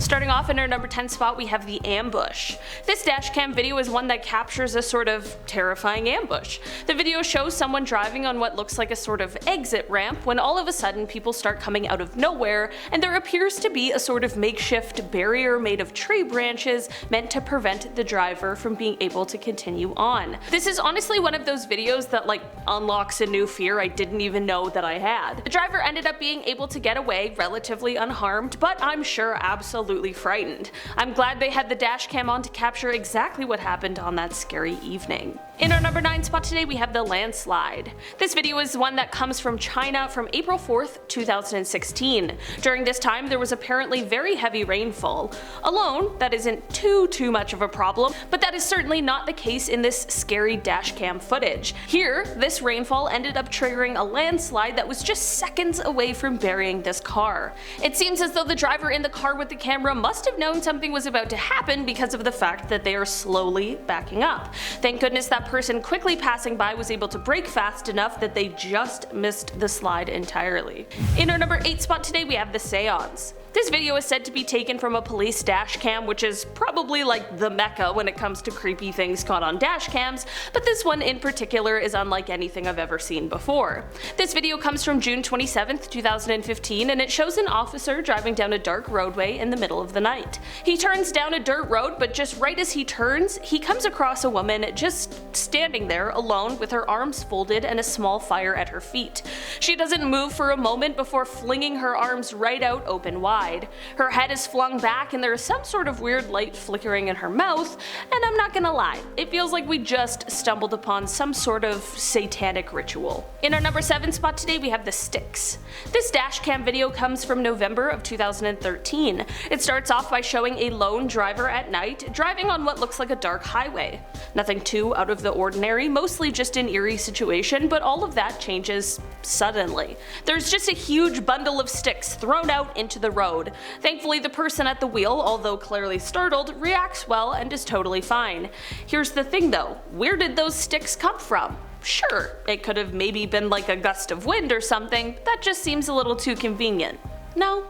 Starting off in our number 10 spot, we have the ambush. This dashcam video is one that captures a sort of terrifying ambush. The video shows someone driving on what looks like a sort of exit ramp when all of a sudden people start coming out of nowhere and there appears to be a sort of makeshift barrier made of tree branches meant to prevent the driver from being able to continue on. This is honestly one of those videos that unlocks a new fear I didn't even know that I had. The driver ended up being able to get away relatively unharmed, but I'm sure absolutely frightened. I'm glad they had the dashcam on to capture exactly what happened on that scary evening. In our number 9 spot today, we have the Landslide. This video is one that comes from China from April 4th, 2016. During this time, there was apparently very heavy rainfall. Alone, that isn't too much of a problem, but that is certainly not the case in this scary dashcam footage. Here, this rainfall ended up triggering a landslide that was just seconds away from burying this car. It seems as though the driver in the car with the camera must have known something was about to happen because of the fact that they are slowly backing up. Thank goodness that person quickly passing by was able to brake fast enough that they just missed the slide entirely. In our number 8 spot today, we have the seance. This video is said to be taken from a police dash cam, which is probably like the mecca when it comes to creepy things caught on dash cams, but this one in particular is unlike anything I've ever seen before. This video comes from June 27th, 2015, and it shows an officer driving down a dark roadway in the middle of the night. He turns down a dirt road, but just right as he turns, he comes across a woman just standing there alone with her arms folded and a small fire at her feet. She doesn't move for a moment before flinging her arms right out open wide. Her head is flung back and there is some sort of weird light flickering in her mouth, and I'm not gonna lie, it feels like we just stumbled upon some sort of satanic ritual. In our number 7 spot today, we have the sticks. This dashcam video comes from November of 2013. It starts off by showing a lone driver at night driving on what looks like a dark highway. Nothing too out of the ordinary, mostly just an eerie situation, but all of that changes suddenly. There's just a huge bundle of sticks thrown out into the road. Thankfully, the person at the wheel, although clearly startled, reacts well and is totally fine. Here's the thing though, where did those sticks come from? Sure, it could have maybe been like a gust of wind or something, but that just seems a little too convenient. No?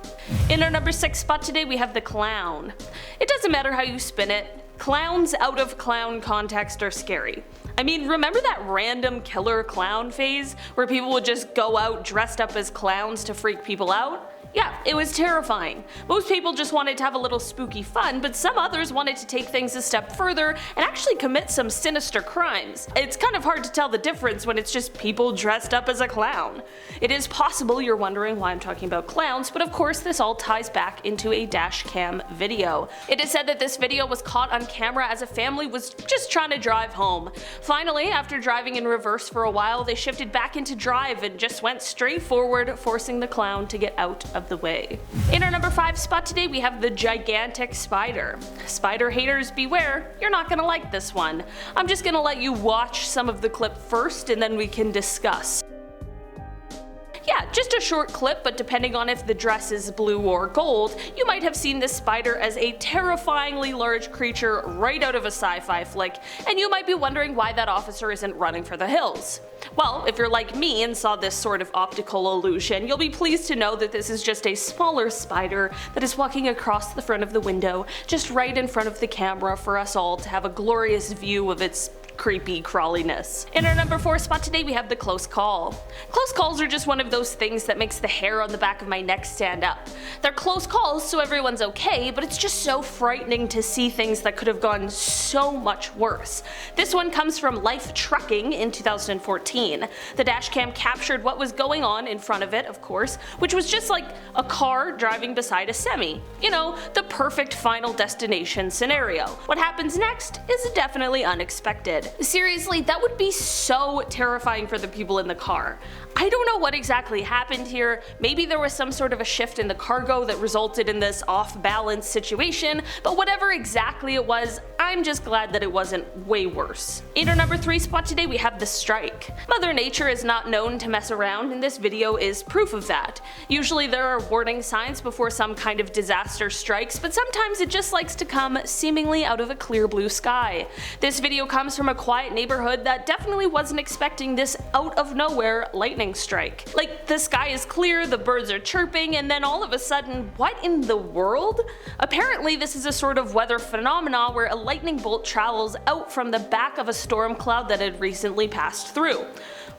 In our number 6 spot today, we have the clown. It doesn't matter how you spin it, clowns out of clown context are scary. I mean, remember that random killer clown phase where people would just go out dressed up as clowns to freak people out? Yeah, it was terrifying. Most people just wanted to have a little spooky fun, but some others wanted to take things a step further and actually commit some sinister crimes. It's kind of hard to tell the difference when it's just people dressed up as a clown. It is possible you're wondering why I'm talking about clowns, but of course this all ties back into a dashcam video. It is said that this video was caught on camera as a family was just trying to drive home. Finally, after driving in reverse for a while, they shifted back into drive and just went straight forward, forcing the clown to get out of the way. In our number 5 spot today, we have the gigantic spider. Spider haters beware, you're not gonna like this one. I'm just gonna let you watch some of the clip first and then we can discuss. Yeah, just a short clip, but depending on if the dress is blue or gold, you might have seen this spider as a terrifyingly large creature right out of a sci-fi flick, and you might be wondering why that officer isn't running for the hills. Well, if you're like me and saw this sort of optical illusion, you'll be pleased to know that this is just a smaller spider that is walking across the front of the window, just right in front of the camera for us all to have a glorious view of its creepy crawliness. In our number 4 spot today, we have the close call. Close calls are just one of those things that makes the hair on the back of my neck stand up. They're close calls so everyone's okay, but it's just so frightening to see things that could have gone so much worse. This one comes from Life Trucking in 2014. The dashcam captured what was going on in front of it, of course, which was just like a car driving beside a semi. You know, the perfect final destination scenario. What happens next is definitely unexpected. Seriously, that would be so terrifying for the people in the car. I don't know what exactly happened here. Maybe there was some sort of a shift in the cargo that resulted in this off-balance situation, but whatever exactly it was, I'm just glad that it wasn't way worse. In our number 3 spot today, we have the strike. Mother Nature is not known to mess around, and this video is proof of that. Usually there are warning signs before some kind of disaster strikes, but sometimes it just likes to come seemingly out of a clear blue sky. This video comes from a quiet neighborhood that definitely wasn't expecting this out of nowhere lightning strike. Like, the sky is clear, the birds are chirping, and then all of a sudden, what in the world? Apparently this is a sort of weather phenomena where a lightning bolt travels out from the back of a storm cloud that had recently passed through.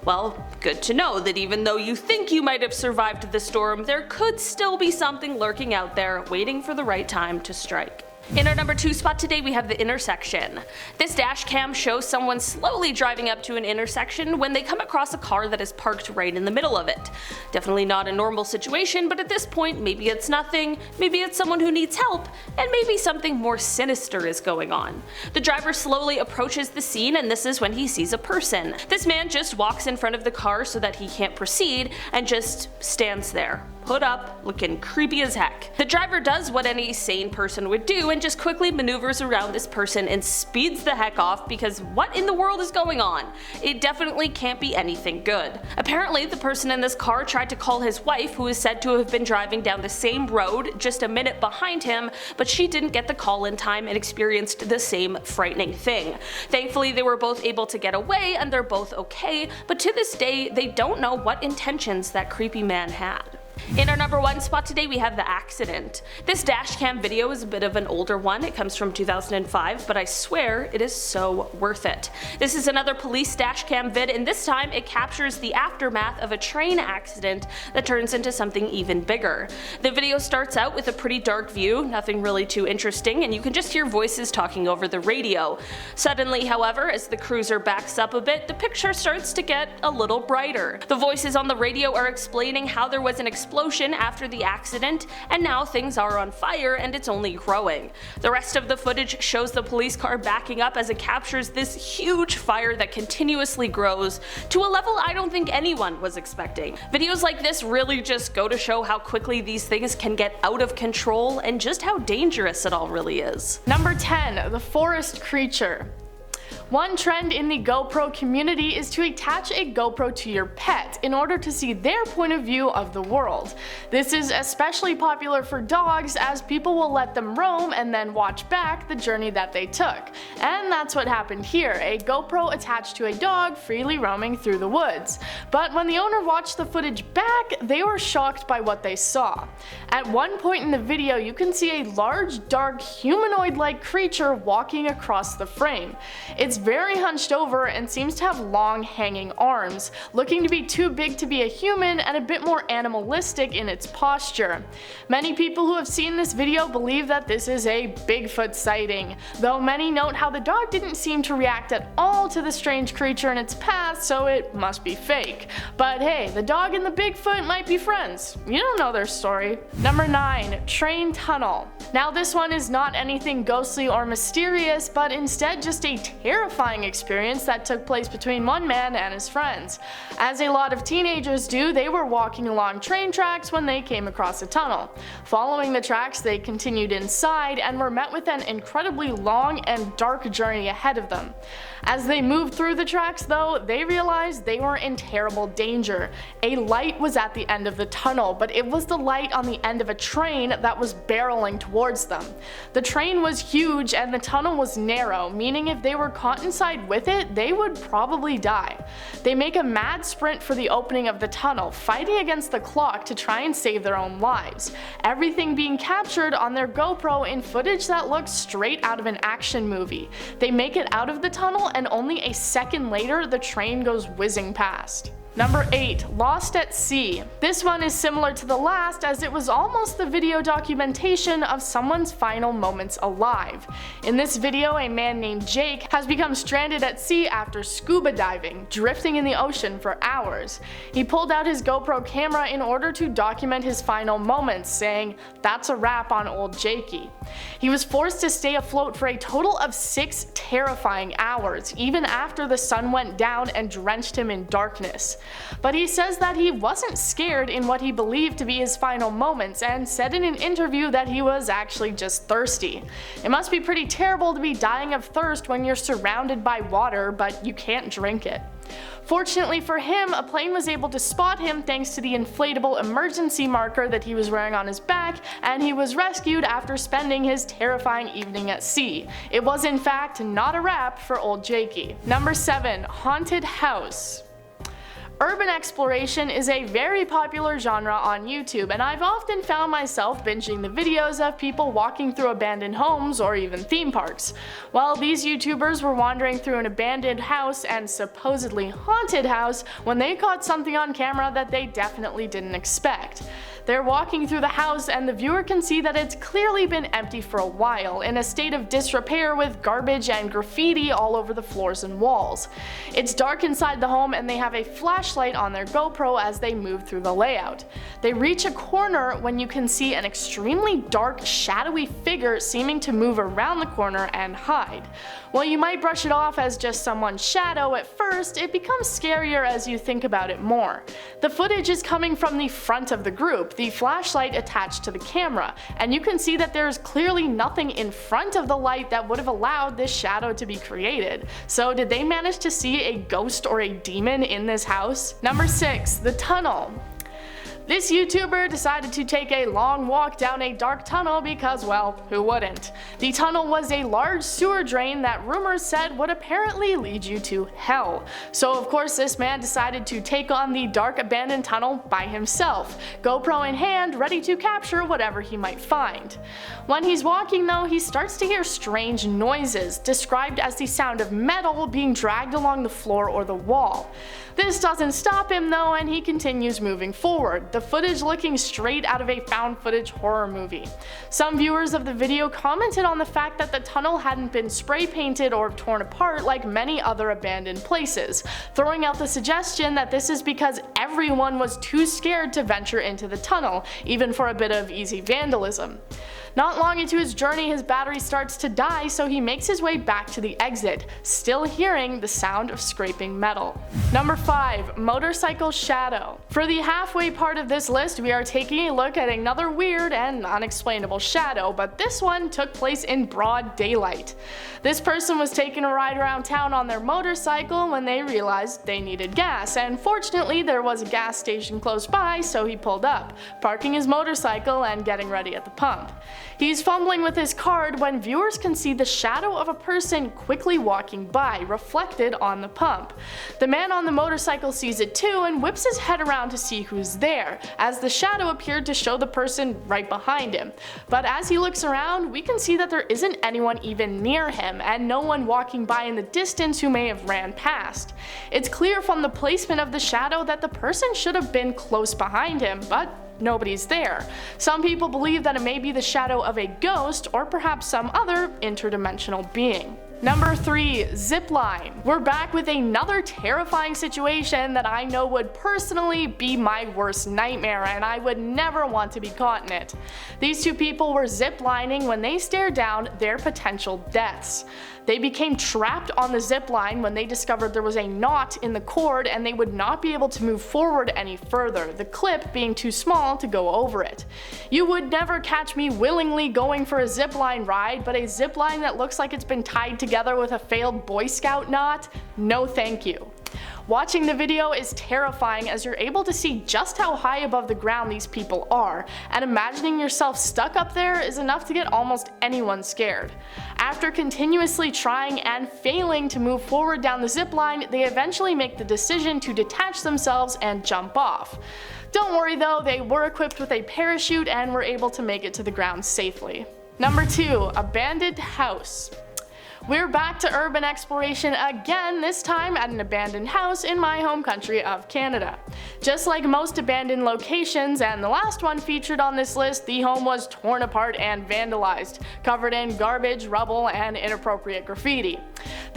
Well, good to know that even though you think you might have survived the storm, there could still be something lurking out there waiting for the right time to strike. In our number 2 spot today we have the intersection. This dash cam shows someone slowly driving up to an intersection when they come across a car that is parked right in the middle of it. Definitely not a normal situation, but at this point maybe it's nothing, maybe it's someone who needs help, and maybe something more sinister is going on. The driver slowly approaches the scene and this is when he sees a person. This man just walks in front of the car so that he can't proceed and just stands there, put up, looking creepy as heck. The driver does what any sane person would do and just quickly maneuvers around this person and speeds the heck off because what in the world is going on? It definitely can't be anything good. Apparently the person in this car tried to call his wife, who is said to have been driving down the same road just a minute behind him, but she didn't get the call in time and experienced the same frightening thing. Thankfully they were both able to get away and they're both okay, but to this day they don't know what intentions that creepy man had. In our number 1 spot today we have the accident. This dashcam video is a bit of an older one, it comes from 2005, but I swear it is so worth it. This is another police dashcam vid and this time it captures the aftermath of a train accident that turns into something even bigger. The video starts out with a pretty dark view, nothing really too interesting, and you can just hear voices talking over the radio. Suddenly, however, as the cruiser backs up a bit, the picture starts to get a little brighter. The voices on the radio are explaining how there was an explosion after the accident and now things are on fire and it's only growing. The rest of the footage shows the police car backing up as it captures this huge fire that continuously grows to a level I don't think anyone was expecting. Videos like this really just go to show how quickly these things can get out of control and just how dangerous it all really is. Number 10. The forest creature. One trend in the GoPro community is to attach a GoPro to your pet in order to see their point of view of the world. This is especially popular for dogs as people will let them roam and then watch back the journey that they took. And that's what happened here, a GoPro attached to a dog freely roaming through the woods. But when the owner watched the footage back, they were shocked by what they saw. At one point in the video you can see a large dark humanoid-like creature walking across the frame. It's very hunched over and seems to have long hanging arms, looking to be too big to be a human and a bit more animalistic in its posture. Many people who have seen this video believe that this is a Bigfoot sighting, though many note how the dog didn't seem to react at all to the strange creature in its path, so it must be fake. But hey, the dog and the Bigfoot might be friends. You don't know their story. Number 9. Train tunnel. Now this one is not anything ghostly or mysterious, but instead just a terrifying experience that took place between one man and his friends. As a lot of teenagers do, they were walking along train tracks when they came across a tunnel. Following the tracks, they continued inside and were met with an incredibly long and dark journey ahead of them. As they moved through the tracks though, they realized they were in terrible danger. A light was at the end of the tunnel, but it was the light on the end of a train that was barreling towards them. The train was huge and the tunnel was narrow, meaning if they were caught inside with it, they would probably die. They make a mad sprint for the opening of the tunnel, fighting against the clock to try and save their own lives. Everything being captured on their GoPro in footage that looks straight out of an action movie. They make it out of the tunnel and only a second later the train goes whizzing past. Number 8. Lost at Sea. This one is similar to the last as it was almost the video documentation of someone's final moments alive. In this video, a man named Jake has become stranded at sea after scuba diving, drifting in the ocean for hours. He pulled out his GoPro camera in order to document his final moments, saying, "That's a wrap on old Jakey." He was forced to stay afloat for a total of 6 terrifying hours, even after the sun went down and drenched him in darkness. But he says that he wasn't scared in what he believed to be his final moments, and said in an interview that he was actually just thirsty. It must be pretty terrible to be dying of thirst when you're surrounded by water, but you can't drink it. Fortunately for him, a plane was able to spot him thanks to the inflatable emergency marker that he was wearing on his back, and he was rescued after spending his terrifying evening at sea. It was in fact not a wrap for old Jakey. Number 7. Haunted house. Urban exploration is a very popular genre on YouTube, and I've often found myself binging the videos of people walking through abandoned homes or even theme parks. Well, these YouTubers were wandering through an abandoned house and supposedly haunted house when they caught something on camera that they definitely didn't expect. They're walking through the house and the viewer can see that it's clearly been empty for a while, in a state of disrepair with garbage and graffiti all over the floors and walls. It's dark inside the home and they have a flashlight on their GoPro as they move through the layout. They reach a corner when you can see an extremely dark, shadowy figure seeming to move around the corner and hide. While you might brush it off as just someone's shadow at first, it becomes scarier as you think about it more. The footage is coming from the front of the group, the flashlight attached to the camera, and you can see that there is clearly nothing in front of the light that would have allowed this shadow to be created. So did they manage to see a ghost or a demon in this house? Number 6. The tunnel. This YouTuber decided to take a long walk down a dark tunnel because, well, who wouldn't? The tunnel was a large sewer drain that rumors said would apparently lead you to hell. So of course this man decided to take on the dark abandoned tunnel by himself, GoPro in hand, ready to capture whatever he might find. When he's walking though, he starts to hear strange noises, described as the sound of metal being dragged along the floor or the wall. This doesn't stop him though, and he continues moving forward, the footage looking straight out of a found footage horror movie. Some viewers of the video commented on the fact that the tunnel hadn't been spray painted or torn apart like many other abandoned places, throwing out the suggestion that this is because everyone was too scared to venture into the tunnel, even for a bit of easy vandalism. Not long into his journey, his battery starts to die, so he makes his way back to the exit, still hearing the sound of scraping metal. Number 5. Motorcycle shadow. For the halfway part of this list, we are taking a look at another weird and unexplainable shadow, but this one took place in broad daylight. This person was taking a ride around town on their motorcycle when they realized they needed gas, and fortunately there was a gas station close by, so he pulled up, parking his motorcycle and getting ready at the pump. He's fumbling with his card when viewers can see the shadow of a person quickly walking by, reflected on the pump. The man on the motorcycle sees it too and whips his head around to see who's there, as the shadow appeared to show the person right behind him. But as he looks around, we can see that there isn't anyone even near him, and no one walking by in the distance who may have ran past. It's clear from the placement of the shadow that the person should have been close behind him, but nobody's there. Some people believe that it may be the shadow of a ghost or perhaps some other interdimensional being. Number 3. Zipline. We're back with another terrifying situation that I know would personally be my worst nightmare, and I would never want to be caught in it. These two people were ziplining when they stared down their potential deaths. They became trapped on the zip line when they discovered there was a knot in the cord and they would not be able to move forward any further, the clip being too small to go over it. You would never catch me willingly going for a zip line ride, but a zip line that looks like it's been tied together with a failed Boy Scout knot? No thank you. Watching the video is terrifying as you're able to see just how high above the ground these people are, and imagining yourself stuck up there is enough to get almost anyone scared. After continuously trying and failing to move forward down the zip line, they eventually make the decision to detach themselves and jump off. Don't worry though, they were equipped with a parachute and were able to make it to the ground safely. Number 2. Abandoned house. We're back to urban exploration again, this time at an abandoned house in my home country of Canada. Just like most abandoned locations and the last one featured on this list, the home was torn apart and vandalized, covered in garbage, rubble, and inappropriate graffiti.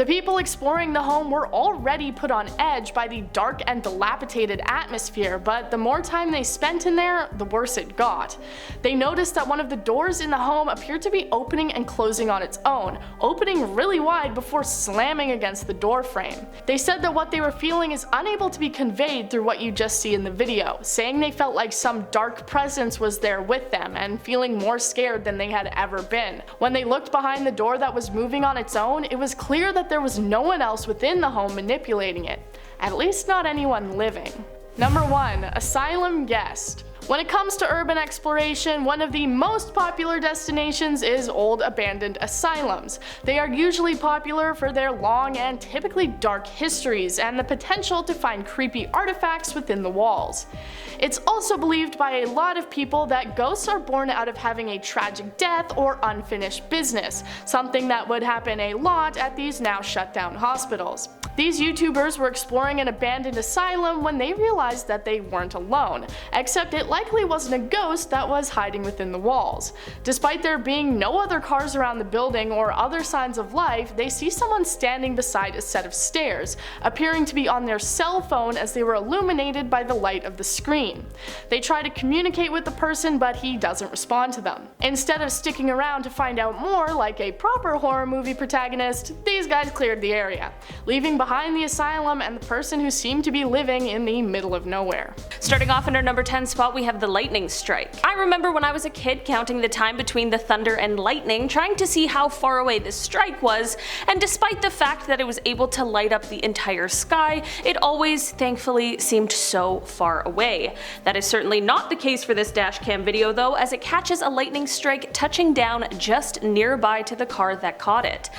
The people exploring the home were already put on edge by the dark and dilapidated atmosphere, but the more time they spent in there, the worse it got. They noticed that one of the doors in the home appeared to be opening and closing on its own, opening really wide before slamming against the door frame. They said that what they were feeling is unable to be conveyed through what you just see in the video, saying they felt like some dark presence was there with them and feeling more scared than they had ever been. When they looked behind the door that was moving on its own, it was clear that there was no one else within the home manipulating it, at least not anyone living. Number 1. Asylum Guest. When it comes to urban exploration, one of the most popular destinations is old abandoned asylums. They are usually popular for their long and typically dark histories and the potential to find creepy artifacts within the walls. It's also believed by a lot of people that ghosts are born out of having a tragic death or unfinished business, something that would happen a lot at these now shut down hospitals. These YouTubers were exploring an abandoned asylum when they realized that they weren't alone, except it likely wasn't a ghost that was hiding within the walls. Despite there being no other cars around the building or other signs of life, they see someone standing beside a set of stairs, appearing to be on their cell phone as they were illuminated by the light of the screen. They try to communicate with the person, but he doesn't respond to them. Instead of sticking around to find out more like a proper horror movie protagonist, these guys cleared the area, leaving behind the asylum and the person who seemed to be living in the middle of nowhere. Starting off in our number 10 spot, we have the lightning strike. I remember when I was a kid counting the time between the thunder and lightning, trying to see how far away this strike was, and despite the fact that it was able to light up the entire sky, it always thankfully seemed so far away. That is certainly not the case for this dashcam video though, as it catches a lightning strike touching down just nearby to the car that caught it.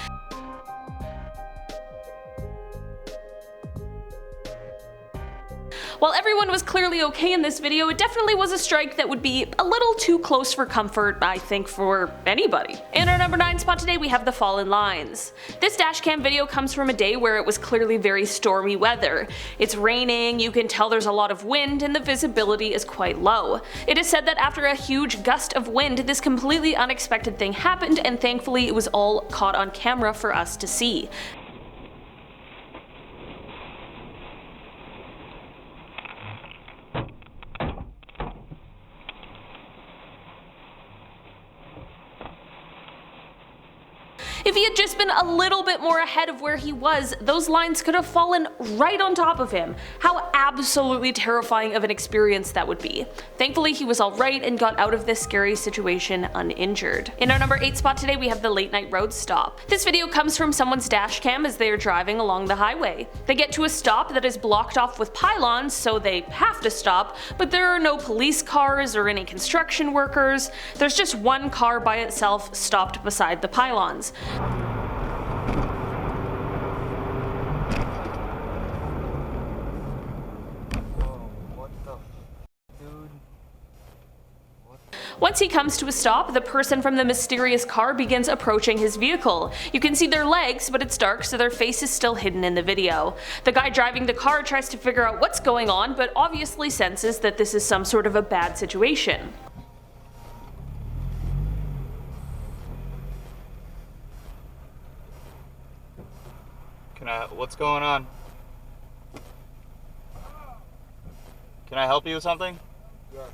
While everyone was clearly okay in this video, it definitely was a strike that would be a little too close for comfort, I think, for anybody. In our number 9 spot today, we have the fallen lines. This dashcam video comes from a day where it was clearly very stormy weather. It's raining, you can tell there's a lot of wind, and the visibility is quite low. It is said that after a huge gust of wind, this completely unexpected thing happened, and thankfully it was all caught on camera for us to see. If he had just been a little bit more ahead of where he was, those lines could have fallen right on top of him. How absolutely terrifying of an experience that would be. Thankfully he was alright and got out of this scary situation uninjured. In our number 8 spot today, we have the late night road stop. This video comes from someone's dashcam as they are driving along the highway. They get to a stop that is blocked off with pylons, so they have to stop, but there are no police cars or any construction workers. There's just one car by itself stopped beside the pylons. Once he comes to a stop, the person from the mysterious car begins approaching his vehicle. You can see their legs, but it's dark, so their face is still hidden in the video. The guy driving the car tries to figure out what's going on, but obviously senses that this is some sort of a bad situation. What's going on? Can I help you with something? Yes.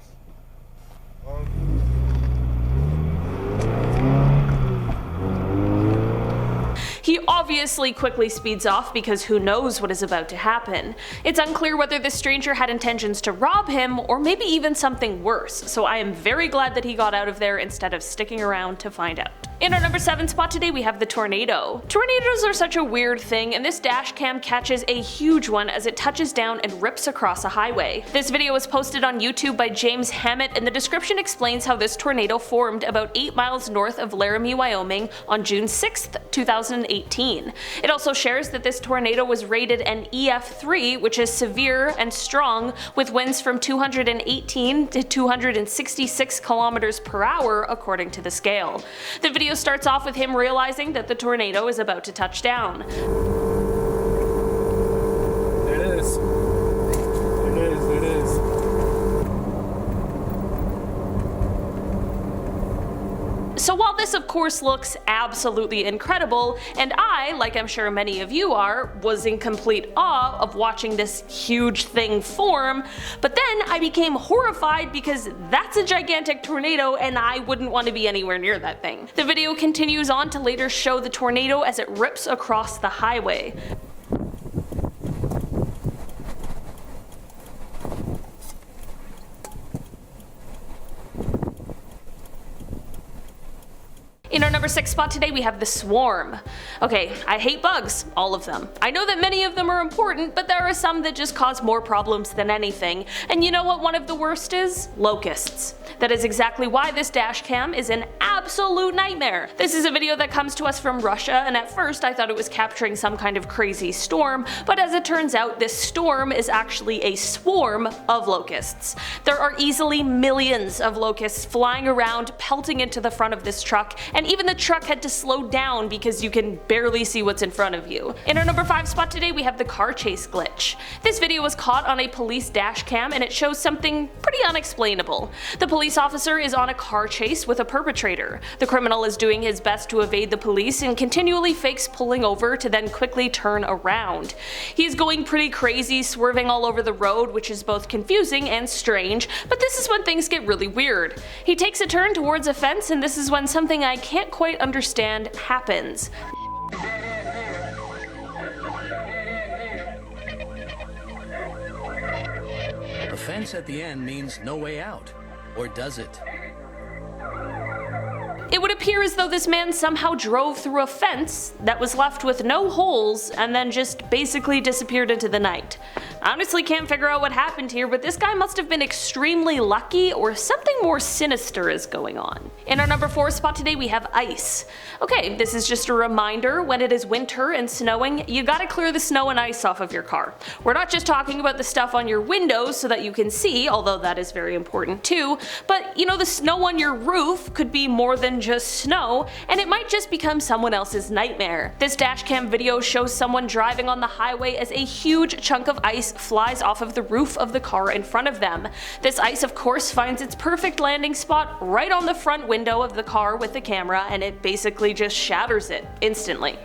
He obviously quickly speeds off because who knows what is about to happen. It's unclear whether this stranger had intentions to rob him or maybe even something worse, so I am very glad that he got out of there instead of sticking around to find out. In our number 7 spot today, we have the tornado. Tornadoes are such a weird thing, and this dashcam catches a huge one as it touches down and rips across a highway. This video was posted on YouTube by James Hammett, and the description explains how this tornado formed about 8 miles north of Laramie, Wyoming on June 6th, 2018. It also shares that this tornado was rated an EF3, which is severe and strong, with winds from 218 to 266 kilometers per hour according to the scale. The video starts off with him realizing that the tornado is about to touch down. There it is. It is. So while this of course looks absolutely incredible, and I, like I'm sure many of you are, was in complete awe of watching this huge thing form, but then I became horrified because that's a gigantic tornado and I wouldn't want to be anywhere near that thing. The video continues on to later show the tornado as it rips across the highway. In our number 6 spot today we have the swarm. Okay, I hate bugs, all of them. I know that many of them are important, but there are some that just cause more problems than anything. And you know what one of the worst is? Locusts. That is exactly why this dash cam is an absolute nightmare. This is a video that comes to us from Russia, and at first I thought it was capturing some kind of crazy storm, but as it turns out this storm is actually a swarm of locusts. There are easily millions of locusts flying around, pelting into the front of this truck, and even the truck had to slow down because you can barely see what's in front of you. In our number 5 spot today we have the car chase glitch. This video was caught on a police dash cam and it shows something pretty unexplainable. The police officer is on a car chase with a perpetrator. The criminal is doing his best to evade the police and continually fakes pulling over to then quickly turn around. He is going pretty crazy, swerving all over the road, which is both confusing and strange, but this is when things get really weird. He takes a turn towards a fence and this is when something I can't quite understand happens. The fence at the end means no way out. Or does it? It would appear as though this man somehow drove through a fence that was left with no holes and then just basically disappeared into the night. I honestly can't figure out what happened here, but this guy must have been extremely lucky or something more sinister is going on. In our number 4 spot today we have ice. Okay, this is just a reminder, when it is winter and snowing, you gotta clear the snow and ice off of your car. We're not just talking about the stuff on your windows so that you can see, although that is very important too, but you know, the snow on your roof could be more than just snow, and it might just become someone else's nightmare. This dashcam video shows someone driving on the highway as a huge chunk of ice flies off of the roof of the car in front of them. This ice of course finds its perfect landing spot right on the front window of the car with the camera, and it basically just shatters it instantly.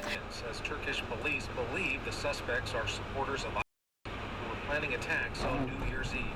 As Turkish police believe the suspects are supporters of ISIS who were planning attacks on New Year's Eve.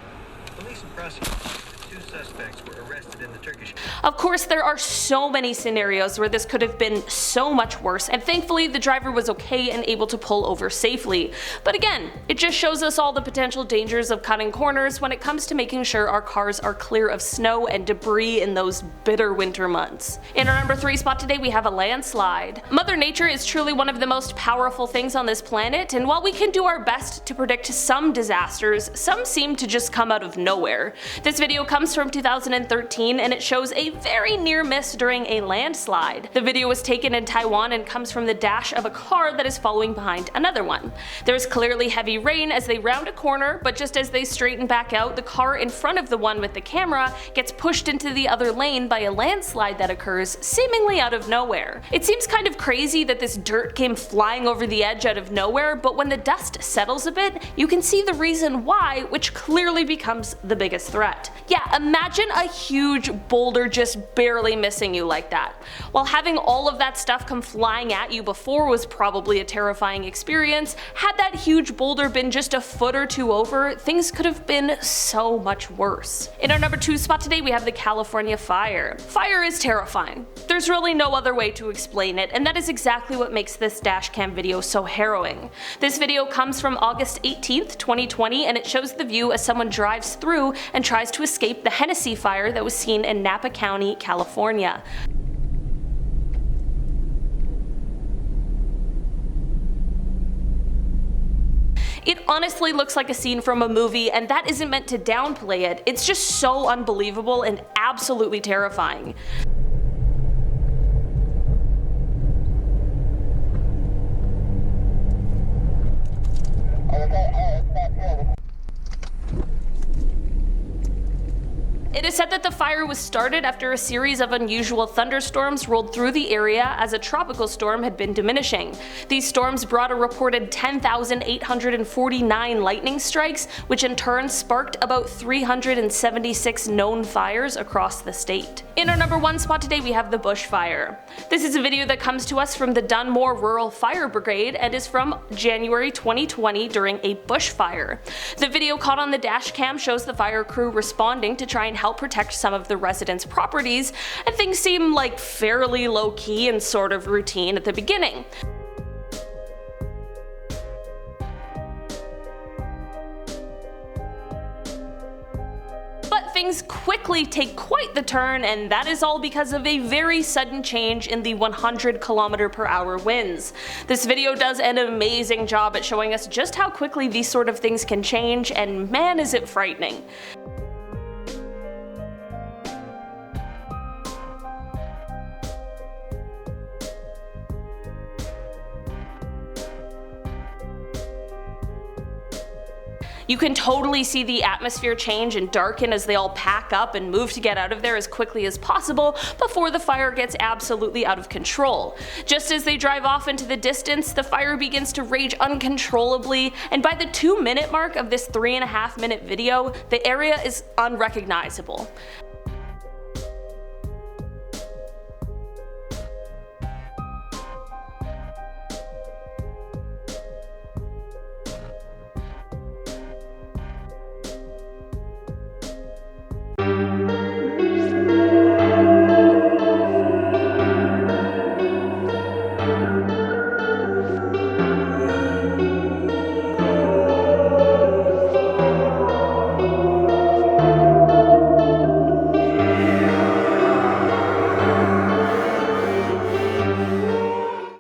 Police and prosecutors, the 2 suspects were arrested in the Turkish. Of course, there are so many scenarios where this could have been so much worse, and thankfully the driver was okay and able to pull over safely. But again, it just shows us all the potential dangers of cutting corners when it comes to making sure our cars are clear of snow and debris in those bitter winter months. In our number 3 spot today we have a landslide. Mother Nature is truly one of the most powerful things on this planet, and while we can do our best to predict some disasters, some seem to just come out of nowhere. This video comes from 2013 and it shows a very near miss during a landslide. The video was taken in Taiwan and comes from the dash of a car that is following behind another one. There is clearly heavy rain as they round a corner, but just as they straighten back out, the car in front of the one with the camera gets pushed into the other lane by a landslide that occurs seemingly out of nowhere. It seems kind of crazy that this dirt came flying over the edge out of nowhere, but when the dust settles a bit, you can see the reason why, which clearly becomes the biggest threat. Yeah, imagine a huge boulder just barely missing you like that. While having all of that stuff come flying at you before was probably a terrifying experience, had that huge boulder been just a foot or 2 over, things could have been so much worse. In our number 2 spot today we have the California fire. Fire is terrifying. There's really no other way to explain it, and that is exactly what makes this dashcam video so harrowing. This video comes from August 18th, 2020, and it shows the view as someone drives through and tries to escape the Hennessy fire that was seen in Napa County, California. It honestly looks like a scene from a movie, and that isn't meant to downplay it, it's just so unbelievable and absolutely terrifying. It is said that the fire was started after a series of unusual thunderstorms rolled through the area as a tropical storm had been diminishing. These storms brought a reported 10,849 lightning strikes, which in turn sparked about 376 known fires across the state. In our number 1 spot today we have the bushfire. This is a video that comes to us from the Dunmore Rural Fire Brigade and is from January 2020 during a bushfire. The video caught on the dash cam shows the fire crew responding to try and help protect some of the residents' properties, and things seem like fairly low-key and sort of routine at the beginning. But things quickly take quite the turn, and that is all because of a very sudden change in the 100km/h winds. This video does an amazing job at showing us just how quickly these sort of things can change, and man is it frightening. You can totally see the atmosphere change and darken as they all pack up and move to get out of there as quickly as possible before the fire gets absolutely out of control. Just as they drive off into the distance, the fire begins to rage uncontrollably, and by the 2-minute mark of this 3.5-minute video, the area is unrecognizable.